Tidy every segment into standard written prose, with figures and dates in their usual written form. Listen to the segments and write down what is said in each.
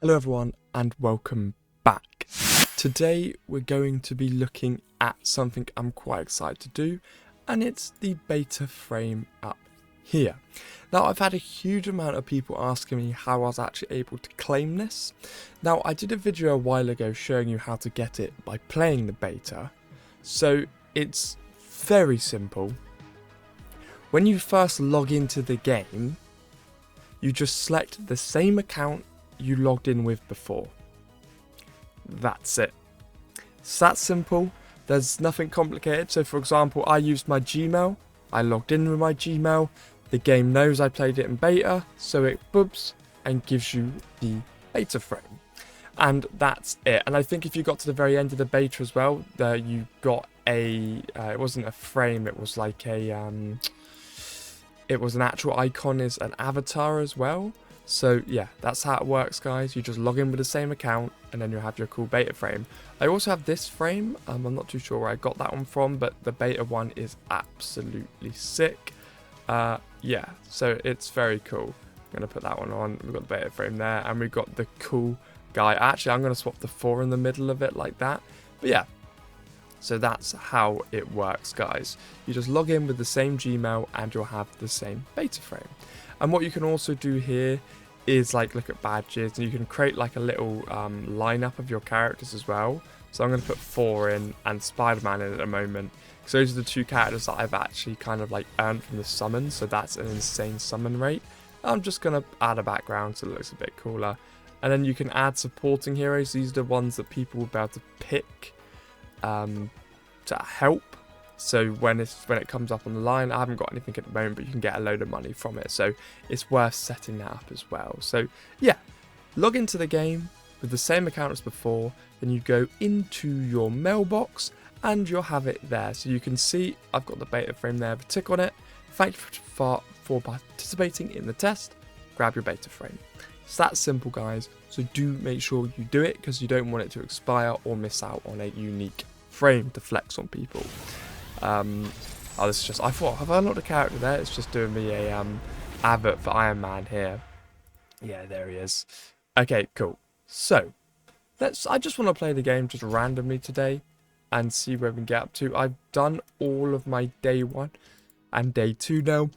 Hello everyone and welcome back. Today we're going to be looking at something I'm quite excited to do, and it's the beta frame up here. Now I've had a huge amount of people asking me how I was actually able to claim this. Now I did a video a while ago showing you how to get it by playing the beta, so it's very simple. When you first log into the game, you just select the same account you logged in with before. That's it. It's that simple. There's nothing complicated. So for example, I used my Gmail. I logged in with my Gmail. The game knows I played it in beta, so it boobs and gives you the beta frame. And that's it. And I think if you got to the very end of the beta as well, you got a, it wasn't a frame, it was like a, it was an actual icon as an avatar as well. So yeah, that's how it works, guys. You just log in with the same account and then you'll have your cool beta frame. I also have this frame. I'm not too sure where I got that one from, but the beta one is absolutely sick. Yeah, so it's very cool. I'm going to put that one on. We've got the beta frame there and we've got the cool guy. Actually, I'm going to swap the 4 in the middle of it like that. But yeah, so that's how it works, guys. You just log in with the same Gmail and you'll have the same beta frame. And what you can also do here is like look at badges, and you can create like a little lineup of your characters as well. So I'm going to put 4 in and Spider-Man in at the moment, because those are the 2 characters that I've actually kind of like earned from the summon. So that's an insane summon rate. I'm just going to add a background so it looks a bit cooler. And then you can add supporting heroes. These are the ones that people will be able to pick to help. So when it comes up on the line, I haven't got anything at the moment, but you can get a load of money from it. So it's worth setting that up as well. So yeah, log into the game with the same account as before. Then you go into your mailbox and you'll have it there. So you can see I've got the beta frame there. But tick on it. Thank you for participating in the test. Grab your beta frame. It's that simple, guys. So do make sure you do it, because you don't want it to expire or miss out on a unique frame to flex on people. Oh, this is just, I thought, have I unlocked a character there? It's just doing me a advert for Iron Man here. Yeah, there he is. Okay, cool. So I just want to play the game just randomly today and see where we can get up to. I've done all of my day 1 and day 2 now.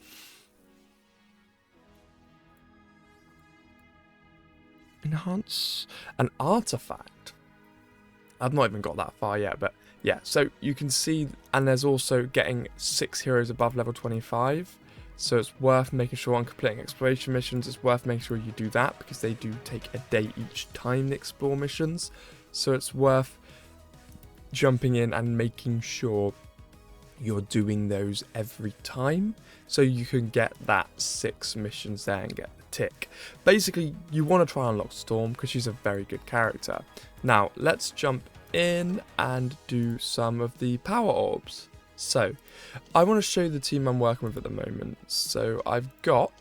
Enhance an artifact. I've not even got that far yet, but yeah, so you can see, and there's also getting 6 heroes above level 25, so it's worth making sure on completing exploration missions, it's worth making sure you do that, because they do take a day each time to explore missions, so it's worth jumping in and making sure you're doing those every time, so you can get that 6 missions there and get the tick. Basically, you want to try and unlock Storm, because she's a very good character. Now, let's jump in and do some of the power orbs. So I want to show you the team I'm working with at the moment. So I've got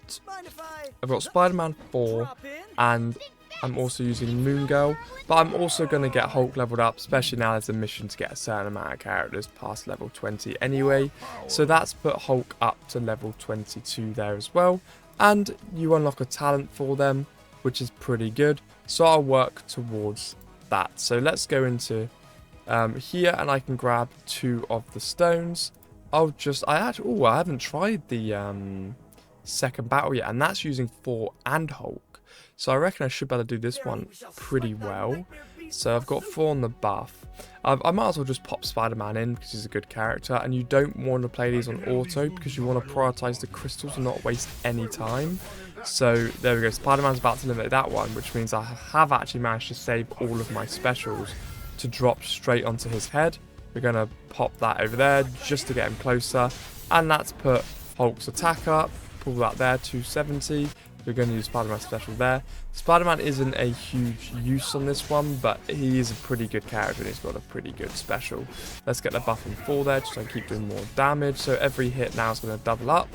Spider-Man 4, and I'm also using Moon Girl, but I'm also going to get Hulk leveled up, especially now there's a mission to get a certain amount of characters past level 20 anyway. So that's put Hulk up to level 22 there as well, and you unlock a talent for them, which is pretty good. So I'll work towards that. So let's go into here, and I can grab 2 of the stones. I haven't tried the second battle yet, and that's using 4 and Hulk. So I reckon I should be able to do this one pretty well. So I've got 4 on the buff. I might as well just pop Spider-Man in, because he's a good character, and you don't want to play these on auto, because you want to prioritize the crystals and not waste any time. So there we go, Spider-Man's about to eliminate that one, which means I have actually managed to save all of my specials to drop straight onto his head. We're going to pop that over there just to get him closer, and that's put Hulk's attack up, pull that there, 270. We're going to use Spider-Man special there. Spider-Man isn't a huge use on this one, but he is a pretty good character and he's got a pretty good special. Let's get the buff on 4 there, just so I keep doing more damage. So every hit now is going to double up.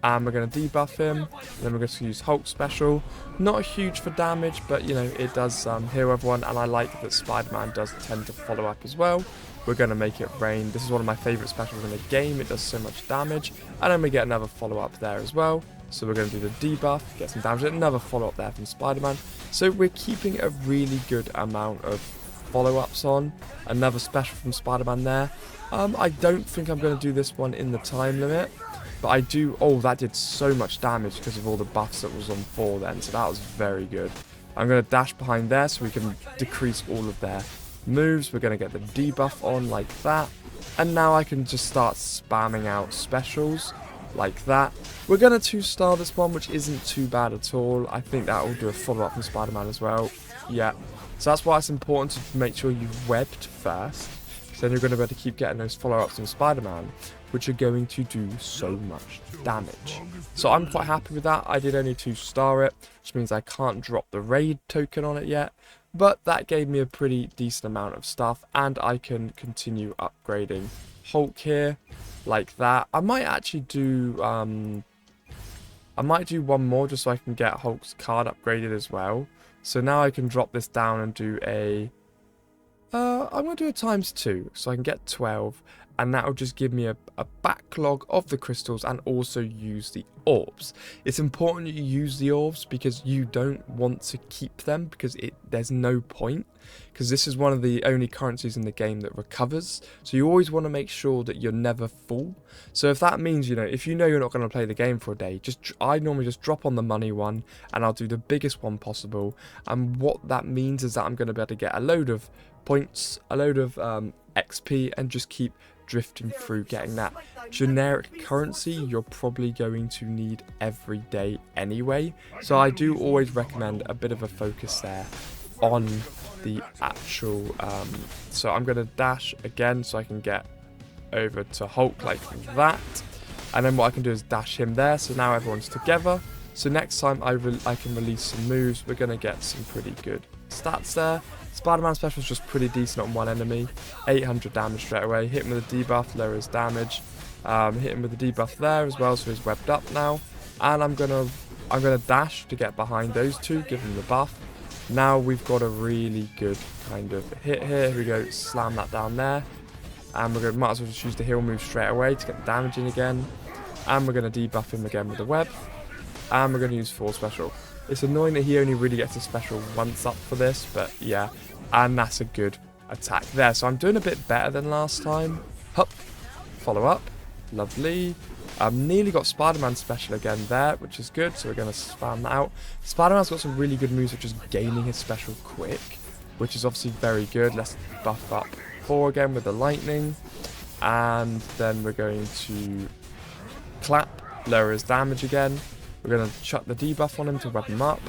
And we're going to debuff him. And then we're going to use Hulk special. Not huge for damage, but you know, it does heal everyone. And I like that Spider-Man does tend to follow up as well. We're going to make it rain. This is one of my favourite specials in the game. It does so much damage. And then we get another follow up there as well. So we're going to do the debuff, get some damage, another follow-up there from Spider-Man. So we're keeping a really good amount of follow-ups on. Another special from Spider-Man there. I don't think I'm going to do this one in the time limit. But I do... Oh, that did so much damage because of all the buffs that was on 4 then. So that was very good. I'm going to dash behind there so we can decrease all of their moves. We're going to get the debuff on like that. And now I can just start spamming out specials like that. We're going to 2-star this one, which isn't too bad at all. I think that will do a follow-up from Spider-Man as well. Yeah. So that's why it's important to make sure you've webbed first. Because then you're going to be able to keep getting those follow-ups from Spider-Man, which are going to do so much damage. So I'm quite happy with that. I did only 2-star it, which means I can't drop the raid token on it yet. But that gave me a pretty decent amount of stuff, and I can continue upgrading Hulk here, like that. I might actually do, I might do one more just so I can get Hulk's card upgraded as well. So now I can drop this down and do a, I'm going to do a ×2, so I can get 12. And that will just give me a backlog of the crystals and also use the orbs. It's important you use the orbs because you don't want to keep them because there's no point. Because this is one of the only currencies in the game that recovers. So you always want to make sure that you're never full. So if that means, if you know you're not going to play the game for a day, I normally just drop on the money one and I'll do the biggest one possible. And what that means is that I'm going to be able to get a load of points, a load of XP, and just keep drifting through getting that generic currency you're probably going to need every day anyway. So I do always recommend a bit of a focus there on the actual so I'm going to dash again so I can get over to Hulk like that, and then what I can do is dash him there, so now everyone's together. So next time I can release some moves, we're going to get some pretty good stats there. Spider-Man special is just pretty decent on one enemy. 800 damage straight away. Hit him with a debuff, lower his damage. Hit him with the debuff there as well, so he's webbed up now. And I'm gonna dash to get behind those two, give him the buff. Now we've got a really good kind of hit here. Here we go, slam that down there. And might as well just use the heal move straight away to get the damage in again. And we're gonna debuff him again with the web. And we're gonna use 4 special. It's annoying that he only really gets a special once up for this, but yeah. And that's a good attack there. So I'm doing a bit better than last time. Hup. Follow up. Lovely. Nearly got Spider-Man special again there, which is good. So we're going to spam that out. Spider-Man's got some really good moves, such as gaining his special quick, which is obviously very good. Let's buff up 4 again with the lightning. And then we're going to clap, lower his damage again. We're going to chuck the debuff on him to web him up.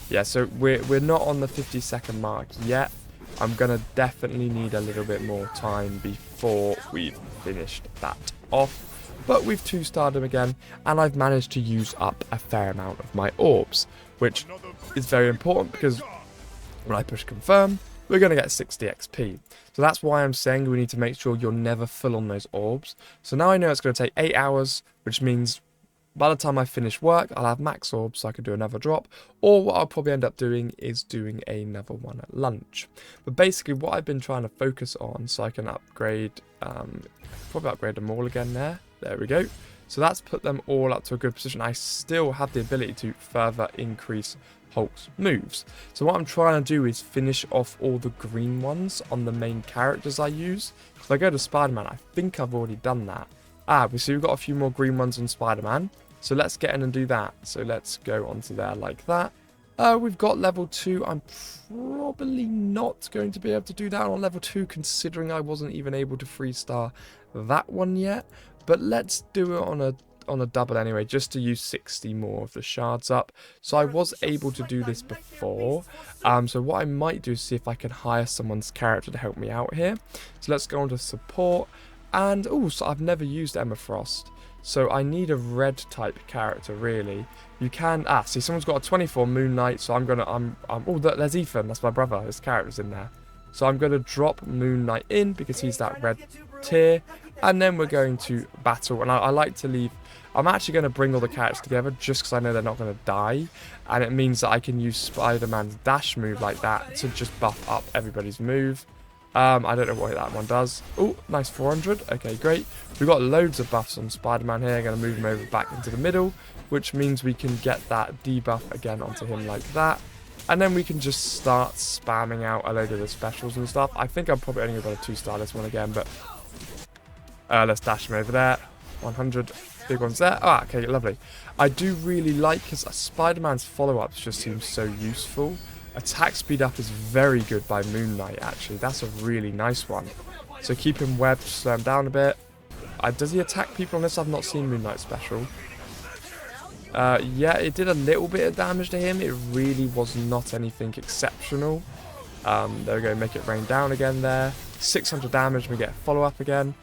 Yeah, so we're not on the 50-second mark yet. I'm going to definitely need a little bit more time before we've finished that off. But we've 2-starred him again, and I've managed to use up a fair amount of my orbs, which is very important because when I push confirm, we're going to get 60 XP. So that's why I'm saying we need to make sure you're never full on those orbs. So now I know it's going to take 8 hours, which means by the time I finish work, I'll have max orbs so I can do another drop. Or what I'll probably end up doing is doing another one at lunch. But basically what I've been trying to focus on so I can upgrade, probably upgrade them all again there. There we go. So that's put them all up to a good position. I still have the ability to further increase Hulk's moves. So what I'm trying to do is finish off all the green ones on the main characters I use. If I go to Spider-Man, I think I've already done that. We see we've got a few more green ones on Spider-Man. So let's get in and do that. So let's go onto there like that. We've got level 2. I'm probably not going to be able to do that on level 2, considering I wasn't even able to 3-star that one yet. But let's do it on a double anyway, just to use 60 more of the shards up. So I was able to do this before. So what I might do is see if I can hire someone's character to help me out here. So let's go on to support. And so I've never used Emma Frost. So I need a red type character really. You can see someone's got a 24 Moon Knight, so there's Ethan, that's my brother, his character's in there. So I'm gonna drop Moon Knight in because he's that red tier, and then we're going to battle. And I like to leave, I'm actually gonna bring all the characters together just because I know they're not gonna die, and it means that I can use Spider-Man's dash move like that to just buff up everybody's move. I don't know what that one does. Oh, nice 400. Okay, great. We've got loads of buffs on Spider-Man here. I'm going to move him over back into the middle, which means we can get that debuff again onto him like that. And then we can just start spamming out a load of the specials and stuff. I think I'm probably only going to 2-star this one again, but let's dash him over there. 100. Big ones there. Ah, okay, lovely. I do really like his Spider-Man's follow-ups just seems so useful. Attack speed up is very good by Moon Knight, actually. That's a really nice one. So keep him webbed, slow him down a bit. Does he attack people on this? I've not seen Moon Knight special. Yeah, it did a little bit of damage to him. It really was not anything exceptional. There we go, make it rain down again there. 600 damage, we get a follow-up again.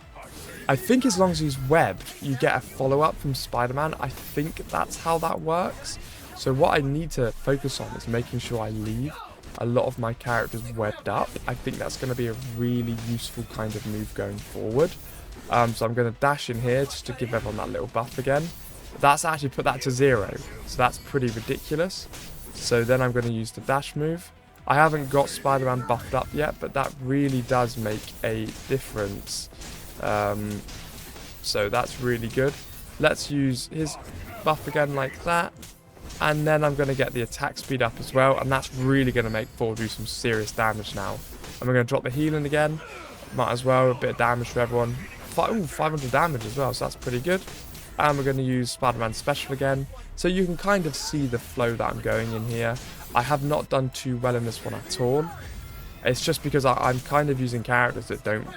I think as long as he's webbed, you get a follow-up from Spider-Man. I think that's how that works. So what I need to focus on is making sure I leave a lot of my characters webbed up. I think that's going to be a really useful kind of move going forward. So I'm going to dash in here just to give everyone that little buff again. That's actually put that to 0. So that's pretty ridiculous. So then I'm going to use the dash move. I haven't got Spider-Man buffed up yet, but that really does make a difference. So that's really good. Let's use his buff again like that. And then I'm going to get the attack speed up as well. And that's really going to make Thor do some serious damage now. And we're going to drop the healing again. Might as well. A bit of damage for everyone. Ooh, 500 damage as well. So that's pretty good. And we're going to use Spider-Man's special again. So you can kind of see the flow that I'm going in here. I have not done too well in this one at all. It's just because I'm kind of using characters that don't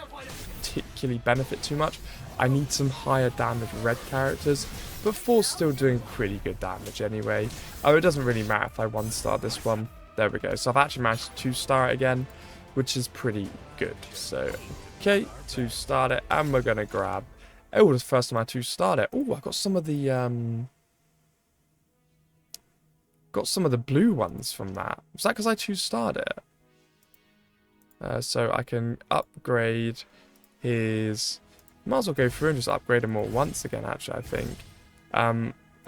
particularly benefit too much. I need some higher damage red characters, but Thor's still doing pretty good damage anyway. Oh, it doesn't really matter if I 1-star this one. There we go. So I've actually managed to 2-star it again, which is pretty good. So, okay, 2-starred it, and we're going to grab... Oh, it's the first time I 2-starred it. Oh, I got some of the... Got some of the blue ones from that. Was that because I 2-starred it? So I can upgrade his... Might as well go through and just upgrade them all once again, actually, I think.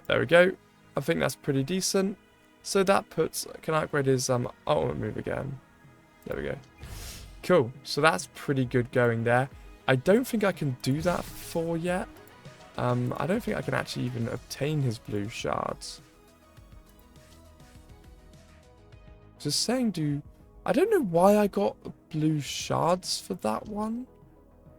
There we go. I think that's pretty decent. So that puts... Can I upgrade his ultimate move again? There we go. Cool. So that's pretty good going there. I don't think I can do that for yet. I don't think I can actually even obtain his blue shards. Just saying, I don't know why I got blue shards for that one.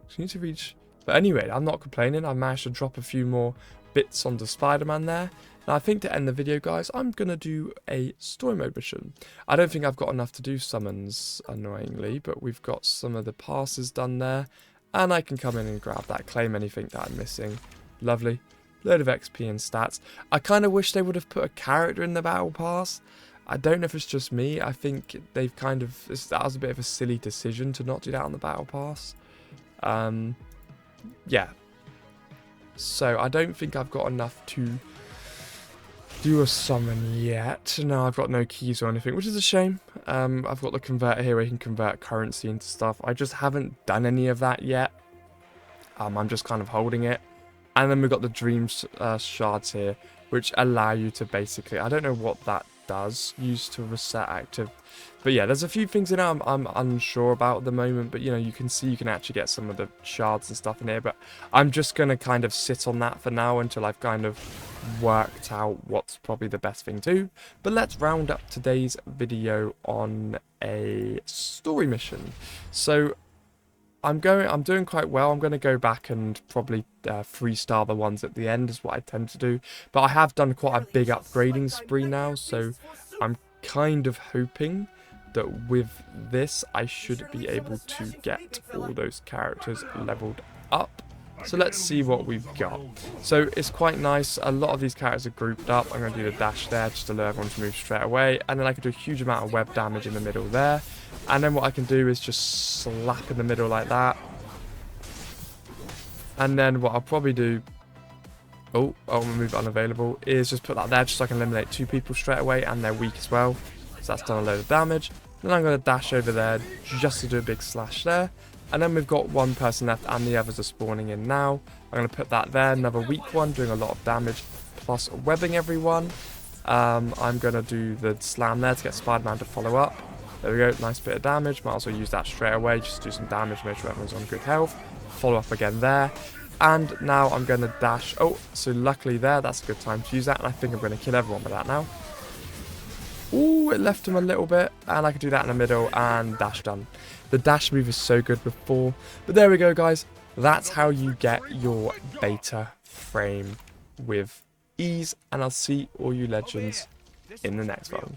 So I need to reach... But anyway, I'm not complaining. I managed to drop a few more bits onto Spider-Man there. Now, I think to end the video, guys, I'm going to do a story mode mission. I don't think I've got enough to do summons, annoyingly, but we've got some of the passes done there. And I can come in and grab that, claim anything that I'm missing. Lovely. Load of XP and stats. I kind of wish they would have put a character in the battle pass. I don't know if it's just me. I think they've kind of... That was a bit of a silly decision to not do that on the battle pass. Yeah. So I don't think I've got enough to do a summon yet. No, I've got no keys or anything, which is a shame. I've got the converter here where you can convert currency into stuff. I just haven't done any of that yet. I'm just kind of holding it. And then we've got the dream shards here, which allow you to basically... I don't know what that does, use to reset active. But yeah, there's a few things in it I'm unsure about at the moment, but you know, you can see you can actually get some of the shards and stuff in here, but I'm just going to kind of sit on that for now until I've kind of worked out what's probably the best thing to do. But let's round up today's video on a story mission. So I'm doing quite well. I'm going to go back and probably 3-star the ones at the end is what I tend to do. But I have done quite a big upgrading spree now, so I'm kind of hoping that with this I should be able to get all those characters leveled up. So let's see what we've got. So it's quite nice. A lot of these characters are grouped up. I'm going to do the dash there just to allow everyone to move straight away. And then I can do a huge amount of web damage in the middle there. And then what I can do is just slap in the middle like that. And then what I'll probably do... Oh, I'm going to move unavailable. Is just put that there just so I can eliminate 2 people straight away. And they're weak as well. So that's done a load of damage. Then I'm going to dash over there just to do a big slash there. And then we've got 1 person left and the others are spawning in now. I'm going to put that there. Another weak one doing a lot of damage. Plus webbing everyone. I'm going to do the slam there to get Spider-Man to follow up. There we go, nice bit of damage. Might as well use that straight away, just do some damage, make sure everyone's on good health. Follow up again there. And now I'm going to dash. Oh, so luckily there, that's a good time to use that. And I think I'm going to kill everyone with that now. Ooh, it left him a little bit. And I can do that in the middle and dash done. The dash move is so good before. But there we go, guys. That's how you get your beta frame with ease. And I'll see all you legends in the next one.